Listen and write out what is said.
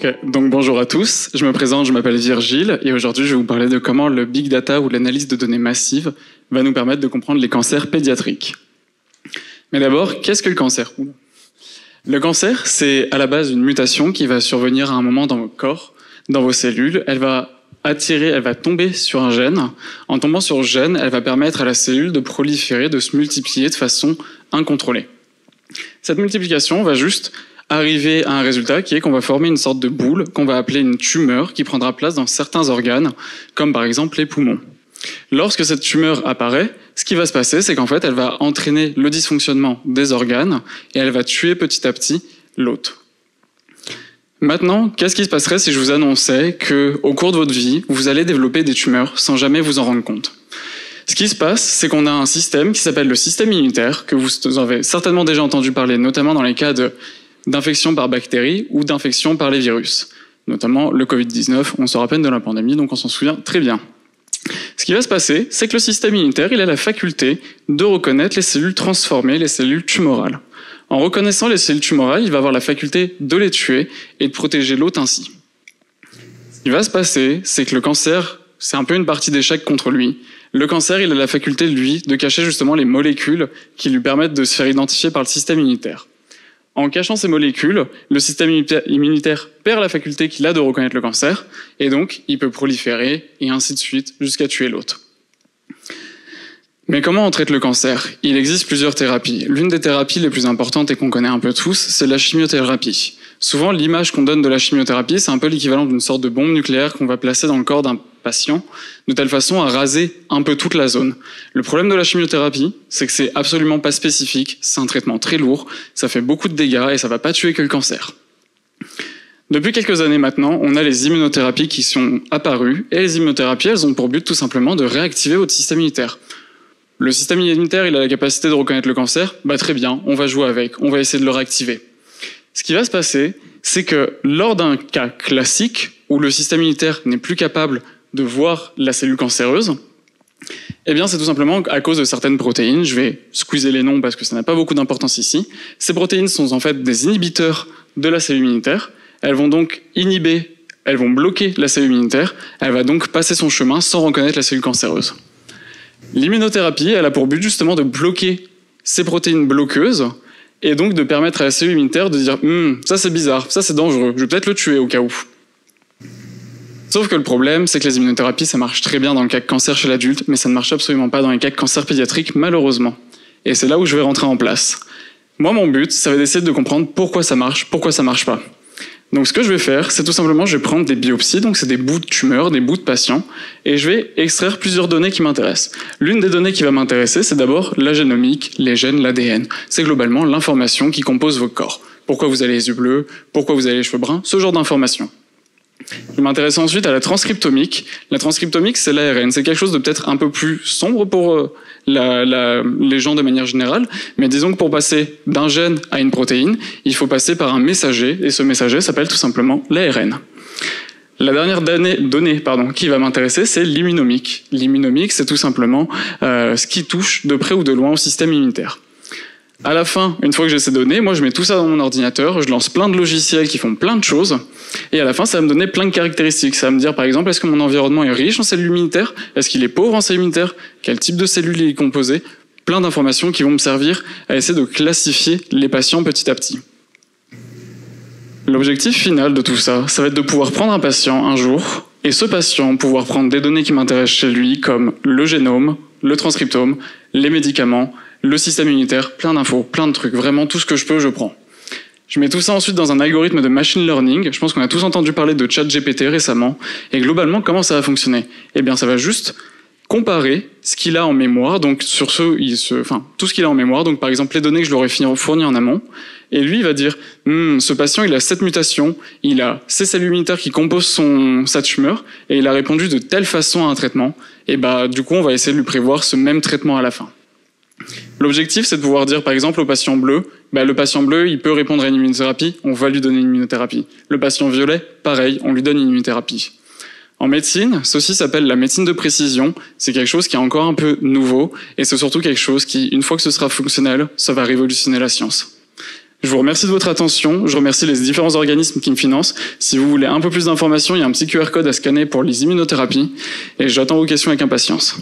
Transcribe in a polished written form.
Ok, donc bonjour à tous, je me présente, je m'appelle Virgile et aujourd'hui je vais vous parler de comment le big data ou l'analyse de données massives va nous permettre de comprendre les cancers pédiatriques. Mais d'abord, qu'est-ce que le cancer? Le cancer, c'est à la base une mutation qui va survenir à un moment dans votre corps, dans vos cellules. Elle va tomber sur un gène. En tombant sur le gène, elle va permettre à la cellule de proliférer, de se multiplier de façon incontrôlée. Cette multiplication va juste arriver à un résultat qui est qu'on va former une sorte de boule qu'on va appeler une tumeur qui prendra place dans certains organes, comme par exemple les poumons. Lorsque cette tumeur apparaît, ce qui va se passer, c'est qu'en fait, elle va entraîner le dysfonctionnement des organes et elle va tuer petit à petit l'hôte. Maintenant, qu'est-ce qui se passerait si je vous annonçais qu'au cours de votre vie, vous allez développer des tumeurs sans jamais vous en rendre compte? Ce qui se passe, c'est qu'on a un système qui s'appelle le système immunitaire, que vous avez certainement déjà entendu parler, notamment dans les cas d'infection par bactéries ou d'infection par les virus. Notamment le Covid-19, on se rappelle de la pandémie, donc on s'en souvient très bien. Ce qui va se passer, c'est que le système immunitaire, il a la faculté de reconnaître les cellules transformées, les cellules tumorales. En reconnaissant les cellules tumorales, il va avoir la faculté de les tuer et de protéger l'hôte ainsi. Ce qui va se passer, c'est que le cancer, c'est un peu une partie d'échec contre lui. Le cancer, il a la faculté, lui, de cacher justement les molécules qui lui permettent de se faire identifier par le système immunitaire. En cachant ces molécules, le système immunitaire perd la faculté qu'il a de reconnaître le cancer, et donc il peut proliférer, et ainsi de suite, jusqu'à tuer l'hôte. Mais comment on traite le cancer? Il existe plusieurs thérapies. L'une des thérapies les plus importantes et qu'on connaît un peu tous, c'est la chimiothérapie. Souvent, l'image qu'on donne de la chimiothérapie, c'est un peu l'équivalent d'une sorte de bombe nucléaire qu'on va placer dans le corps d'un patient, de telle façon à raser un peu toute la zone. Le problème de la chimiothérapie, c'est que c'est absolument pas spécifique, c'est un traitement très lourd, ça fait beaucoup de dégâts et ça va pas tuer que le cancer. Depuis quelques années maintenant, on a les immunothérapies qui sont apparues, et les immunothérapies, elles ont pour but tout simplement de réactiver votre système immunitaire. Le système immunitaire, il a la capacité de reconnaître le cancer, très bien, on va jouer avec, on va essayer de le réactiver. Ce qui va se passer, c'est que lors d'un cas classique, où le système immunitaire n'est plus capable de voir la cellule cancéreuse, c'est tout simplement à cause de certaines protéines. Je vais squeezer les noms parce que ça n'a pas beaucoup d'importance ici. Ces protéines sont en fait des inhibiteurs de la cellule immunitaire. Elles vont donc elles vont bloquer la cellule immunitaire. Elle va donc passer son chemin sans reconnaître la cellule cancéreuse. L'immunothérapie, elle a pour but justement de bloquer ces protéines bloqueuses et donc de permettre à la cellule immunitaire de dire « ça c'est bizarre, ça c'est dangereux, je vais peut-être le tuer au cas où ». Sauf que le problème, c'est que les immunothérapies, ça marche très bien dans le cas de cancer chez l'adulte, mais ça ne marche absolument pas dans les cas de cancer pédiatrique, malheureusement. Et c'est là où je vais rentrer en place. Moi, mon but, ça va d'essayer de comprendre pourquoi ça marche pas. Donc ce que je vais faire, c'est tout simplement, je vais prendre des biopsies, donc c'est des bouts de tumeurs, des bouts de patients, et je vais extraire plusieurs données qui m'intéressent. L'une des données qui va m'intéresser, c'est d'abord la génomique, les gènes, l'ADN. C'est globalement l'information qui compose votre corps. Pourquoi vous avez les yeux bleus, pourquoi vous avez les cheveux bruns, ce genre d'informations. Je vais m'intéresser ensuite à la transcriptomique. La transcriptomique, c'est l'ARN. C'est quelque chose de peut-être un peu plus sombre pour les gens de manière générale, mais disons que pour passer d'un gène à une protéine, il faut passer par un messager, et ce messager s'appelle tout simplement l'ARN. La dernière donnée qui va m'intéresser, c'est l'immunomique. L'immunomique, c'est tout simplement ce qui touche de près ou de loin au système immunitaire. À la fin, une fois que j'ai ces données, moi je mets tout ça dans mon ordinateur, je lance plein de logiciels qui font plein de choses, et à la fin ça va me donner plein de caractéristiques. Ça va me dire par exemple, est-ce que mon environnement est riche en cellules immunitaires? Est-ce qu'il est pauvre en cellules immunitaires? Quel type de cellules il est composé? Plein d'informations qui vont me servir à essayer de classifier les patients petit à petit. L'objectif final de tout ça, ça va être de pouvoir prendre un patient un jour, et ce patient pouvoir prendre des données qui m'intéressent chez lui, comme le génome, le transcriptome, les médicaments, le système immunitaire, plein d'infos, plein de trucs, vraiment tout ce que je peux, je prends. Je mets tout ça ensuite dans un algorithme de machine learning. Je pense qu'on a tous entendu parler de ChatGPT récemment. Et globalement, comment ça va fonctionner? Ça va juste comparer ce qu'il a en mémoire, donc tout ce qu'il a en mémoire, donc par exemple les données que je lui aurais fournies en amont. Et lui, il va dire, ce patient, il a cette mutation, il a ces cellules immunitaires qui composent sa tumeur, et il a répondu de telle façon à un traitement. Et du coup, on va essayer de lui prévoir ce même traitement à la fin. L'objectif, c'est de pouvoir dire, par exemple, au patient bleu, le patient bleu, il peut répondre à une immunothérapie, on va lui donner une immunothérapie. Le patient violet, pareil, on lui donne une immunothérapie. En médecine, ceci s'appelle la médecine de précision. C'est quelque chose qui est encore un peu nouveau, et c'est surtout quelque chose qui, une fois que ce sera fonctionnel, ça va révolutionner la science. Je vous remercie de votre attention, je remercie les différents organismes qui me financent. Si vous voulez un peu plus d'informations, il y a un petit QR code à scanner pour les immunothérapies et j'attends vos questions avec impatience.